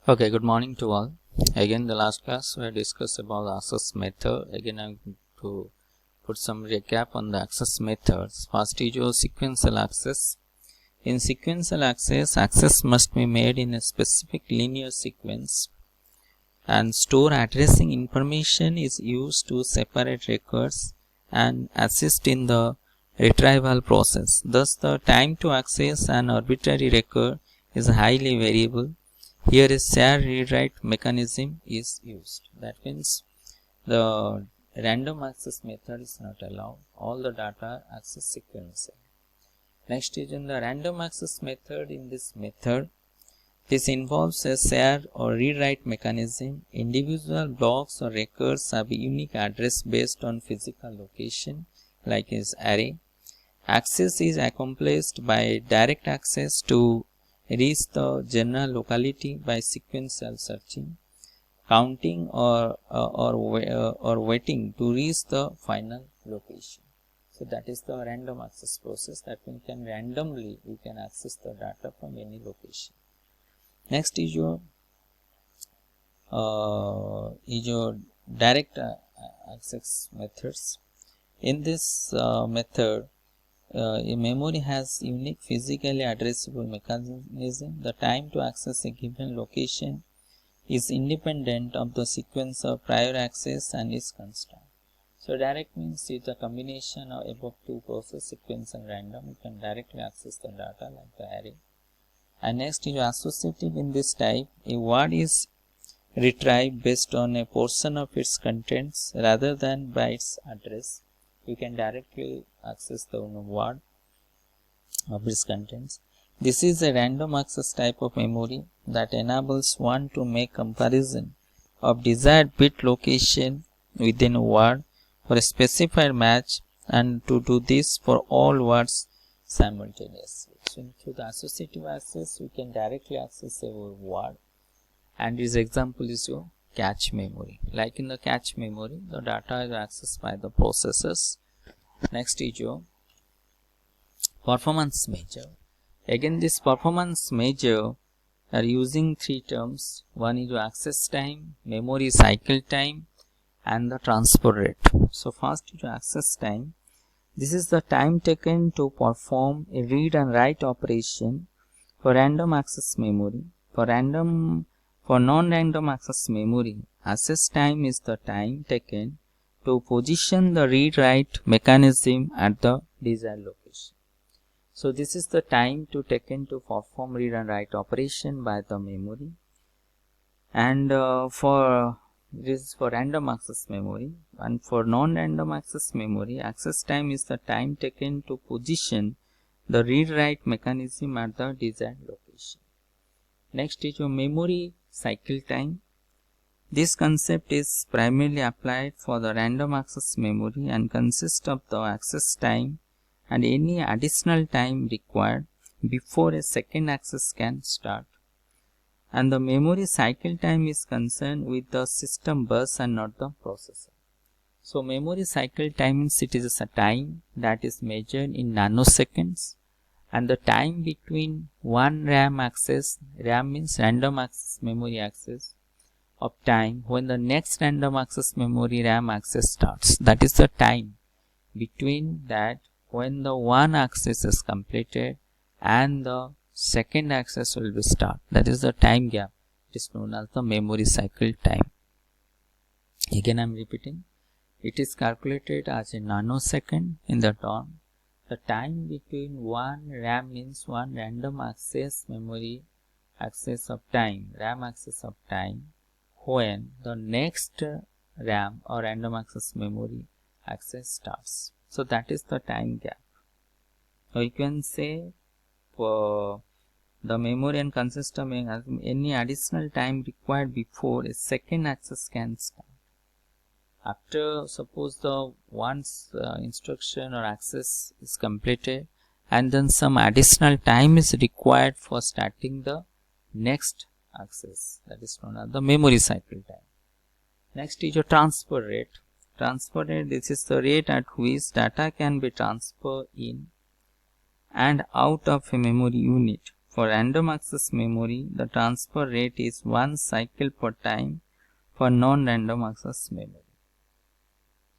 Okay, good morning to all. Again, the last class we discussed about the access method. Again, I'm going to put some recap on the access methods. First is your sequential access. In sequential access, access must be made in a specific linear sequence, and store addressing information is used to separate records and assist in the retrieval process. Thus, the time to access an arbitrary record is highly variable. Here a shared read-write mechanism is used. That means the random access method is not allowed. All the data are accessed sequentially. Next is in the random access method. In this method, this involves a share or read-write mechanism. Individual blocks or records have a unique address based on physical location, like is array. Access is accomplished by direct access to reach the general locality by sequential searching, counting or waiting to reach the final location. So that is the random access process, that we can randomly access the data from any location. Next is your direct access methods. In this method, a memory has unique physically addressable mechanism. The time to access a given location is independent of the sequence of prior access and is constant. So direct means it's a combination of above two process, sequence and random. You can directly access the data like the array. And next is associative. In this type, a word is retrieved based on a portion of its contents rather than by its address. You can directly access the word of its contents. This is a random access type of memory that enables one to make comparison of desired bit location within a word for a specified match, and to do this for all words simultaneously. So through the associative access, we can directly access a word, and its example is your cache memory. Like in the cache memory, the data is accessed by the processors. Next is your performance measure. Again, this performance measure are using three terms. One is your access time, memory cycle time, and the transfer rate. So first is your access time. This is the time taken to perform a read and write operation for random access memory. For non-random access memory, access time is the time taken to position the read-write mechanism at the desired location. So this is the time taken to perform read and write operation by the memory. And this is for random access memory, and for non-random access memory, access time is the time taken to position the read-write mechanism at the desired location. Next is your memory cycle time. This concept is primarily applied for the random access memory and consists of the access time and any additional time required before a second access can start. And the memory cycle time is concerned with the system bus and not the processor. So memory cycle time means it is a time that is measured in nanoseconds, and the time between one RAM access, RAM means random access memory access, of time when the next random access memory RAM access starts. That is the time between that when the one access is completed and the second access will be start. That is the time gap. It is known as the memory cycle time. Again I am repeating, it is calculated as a nanosecond in the term. The time between one RAM means one random access memory access of time, RAM access of time, when the next RAM or random access memory access starts. So that is the time gap. Or you can say for the memory and consists of any additional time required before a second access can start. After suppose the once instruction or access is completed, and then some additional time is required for starting the next access, that is known as the memory cycle time. Next is your transfer rate. Transfer rate, this is the rate at which data can be transferred in and out of a memory unit For random access memory, the transfer rate is 1 cycle per time for non-random access memory.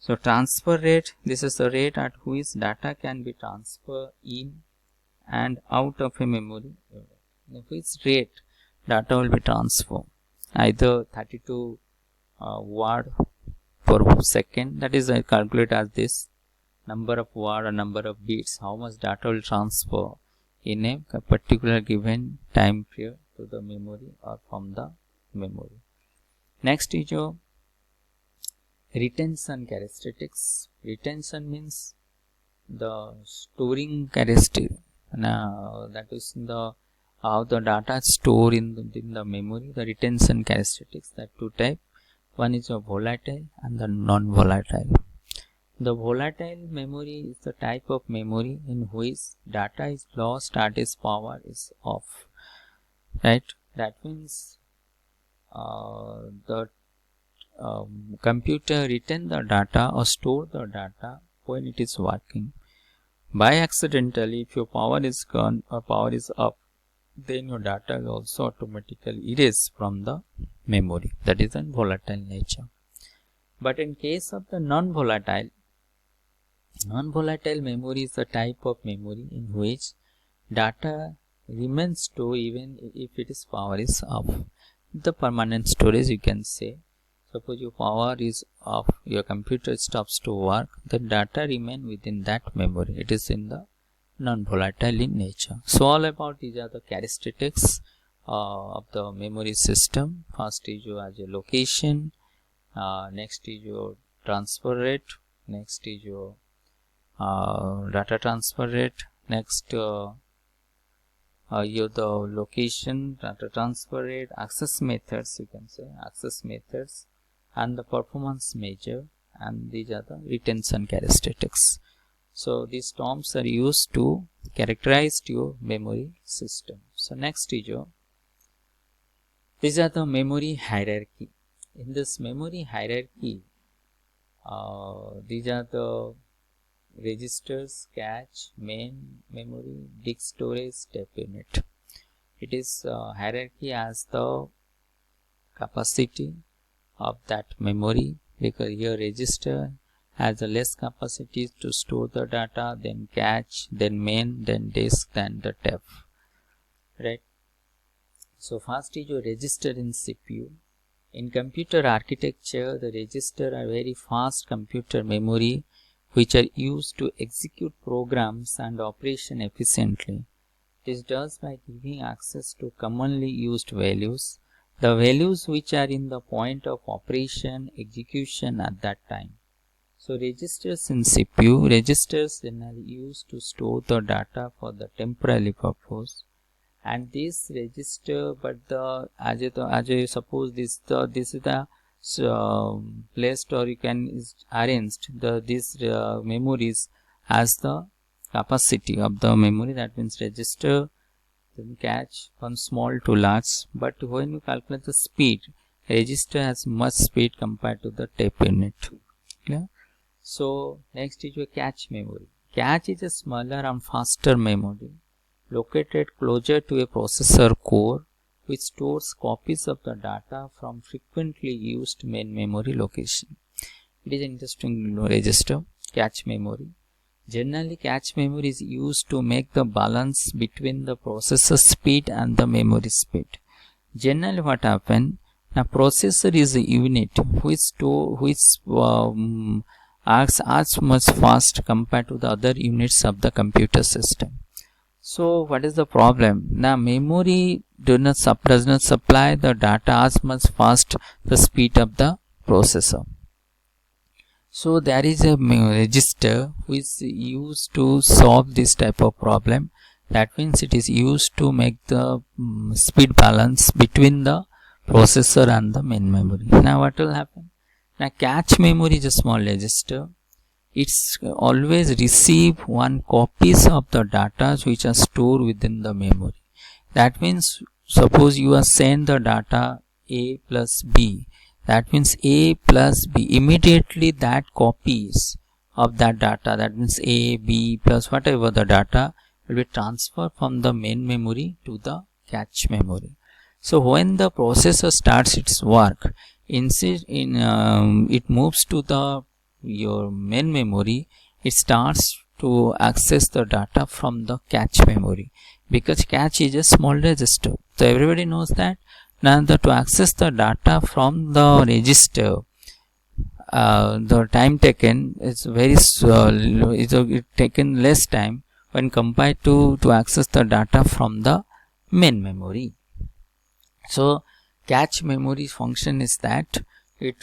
So transfer rate, this is the rate at which data can be transferred in and out of a memory. Which rate data will be transferred, either 32 word per second, that is calculated as this number of word or number of bits, how much data will transfer in a particular given time period to the memory or from the memory. Next is your retention characteristics. Retention means the storing characteristic. That is the how the data is stored in the memory. The retention characteristics, that two type. One is a volatile and the non-volatile. The volatile memory is the type of memory in which data is lost at its power is off. Right? That means the computer retain the data or store the data when it is working. By accidentally, if your power is gone or power is up, then your data is also automatically erased from the memory. That is in volatile nature. But in case of the non-volatile memory is the type of memory in which data remains stored even if its power is off. The permanent storage, you can say. Suppose your power is off, your computer stops to work, the data remain within that memory. It is in the non-volatile in nature. So all about these are the characteristics of the memory system. First is your as a location, next is your transfer rate, next is your data transfer rate, next the location, data transfer rate, access methods, you can say access methods, and the performance measure, and these are the retention characteristics. So these terms are used to characterize your memory system. So next is your, these are the memory hierarchy. In this memory hierarchy, these are the registers, cache, main memory, disk storage, step unit. It is hierarchy as the capacity of that memory, because here register has a less capacity to store the data, then cache, then main, then disk, then the tab. Right? So first is your register in CPU. In computer architecture, the register are very fast computer memory which are used to execute programs and operation efficiently. This does by giving access to commonly used values, the values which are in the point of operation execution at that time. So registers in CPU, registers generally used to store the data for the temporary purpose, and this register, but the as you suppose this is the placed, or you can is arranged these memories as the capacity of the memory. That means register, then cache from small to large. But when you calculate the speed, register has much speed compared to the tape unit. Yeah. So next is your cache memory. Cache is a smaller and faster memory located closer to a processor core, which stores copies of the data from frequently used main memory location. It is an interesting register, cache memory. Generally, cache memory is used to make the balance between the processor speed and the memory speed. Generally, what happens? Now, processor is a unit which acts as much fast compared to the other units of the computer system. So what is the problem? Now memory does not supply the data as much fast the speed of the processor. So there is a register which is used to solve this type of problem. That means it is used to make the speed balance between the processor and the main memory. Now what will happen? Now cache memory is a small register. It's always receive one copies of the data which are stored within the memory. That means suppose you are send the data A plus B. That means A plus B, immediately that copies of that data, that means A, B plus whatever the data will be transferred from the main memory to the cache memory. So when the processor starts its work, it moves to your main memory. It starts to access the data from the cache memory, because cache is a small register. So everybody knows that. Now to access the data from the register, the time taken is very it's taken less time when compared to access the data from the main memory. So cache memory function is that it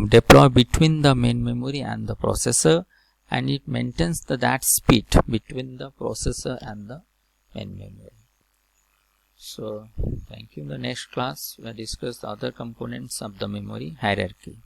deploy between the main memory and the processor, and it maintains that speed between the processor and the main memory. So thank you. In the next class we will discuss the other components of the memory hierarchy.